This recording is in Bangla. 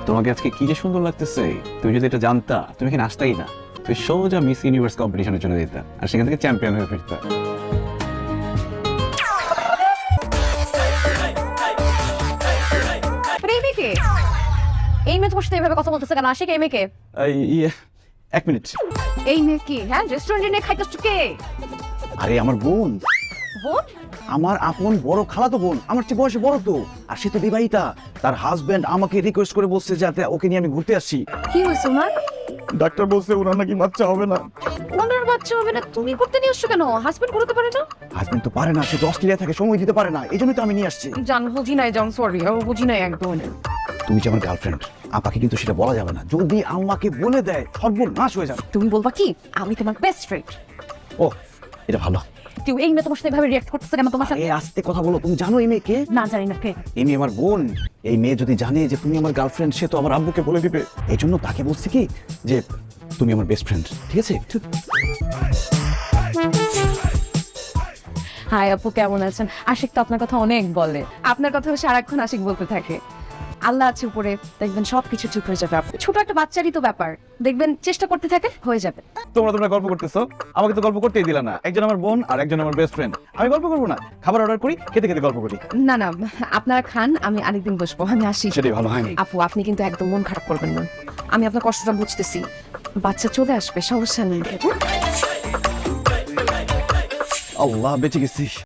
তোমাকে আজকে কি যে সুন্দর লাগতেছে, তুমি যদি এটা জানতা তুমি এখানে আসতাই না, তুমি সোজা মিস ইউনিভার্স কম্পিটিশনে চলে যেতা আর সেখান থেকে চ্যাম্পিয়ন হয়ে ফিরতা। এই মেয়ে তোমার সাথে এইভাবে কথা বলতেছে কেন? আশিক, এই মেয়েকে? এক মিনিট। এই মেয়ে কি? হ্যাঁ, রেস্টুরেন্টে নিয়ে খাইতেছ কে? আরে আমার বোন, বোন? আমার আপন বড় খালাতো বোন, আমার চেয়ে বয়সে বড় তো, আর সে তো বিবাহিতা। তার হাজবেন্ড আমাকে রিকোয়েস্ট করে বলছে যাতে ওকে নিয়ে আমি ঘুরতে আসি। কি হয়েছে ওনার? ডাক্তার বলছে ওনার নাকি বাচ্চা হবে না। ওনার বাচ্চা হবে না? তুমি করতে নিয়ে আসছো কেন? হাজবেন্ড করতে পারে না? হাজবেন্ড তো পারে না, সে তো অস্ট্রেলিয়া থেকে সময় দিতে পারে না, এই জন্যই তো আমি নিয়ে আসছি। জান বুঝি নাই, জান সরি, বুঝি নাই একদম। তুমি যে আমার গার্লফ্রেন্ড, আপাকে কিন্তু সেটা বলা যাবে না, যদি আমাকে বলে দেয় সর্বনাশ হয়ে যাবে। তুমি বলবা কি আমি তোমার বেস্ট ফ্রেন্ড? ও, এটা ভালো। তুই এই মেয়ে তোমার সাথে এভাবে রিঅ্যাক্ট করতেছে কেন? তোমার সাথে এই আস্তে কথা বলো, তুমি জানো এই মেয়েকে? না, জানি না কে। এই মেয়ে আমার বোন। এই মেয়ে যদি জানে যে তুমি আমার গার্লফ্রেন্ড, সে তো আমার আব্বুকে বলে দিবে। এই জন্য তাকে বলছি কি যে তুমি আমার বেস্ট ফ্রেন্ড, ঠিক আছে? হাই আপু, কেমন আছেন? আশিক তো আপনার কথা অনেক বলে, আপনার কথা সারাক্ষণ আশিক বলতে থাকে। আল্লাহ আছে উপরে, দেখবেন সবকিছু ঠিক হয়ে যাবে। ছোট একটা বাচ্চারই তো ব্যাপার, দেখবেন চেষ্টা করতে থাকেন, হয়ে যাবে। তোমরা গল্প করতেছো, আমাকে তো গল্প করতেই দিলা না। একজন আমার বোন আর একজন আমার বেস্ট ফ্রেন্ড, আমি গল্প করবো না? খাবার অর্ডার করি, খেতে খেতে গল্প করি। না না, আপনারা খান, আমি আরেকদিন বসবো, আমি আসি। সেটাই ভালো হয়নি। আপু, আপনি কিন্তু একদম মন খারাপ করবেন না, আমি আপনার কষ্টটা বুঝতেছি। বাচ্চা চলে আসবে, সমস্যা নেই। আল্লাহ, বেঁচে গেছি।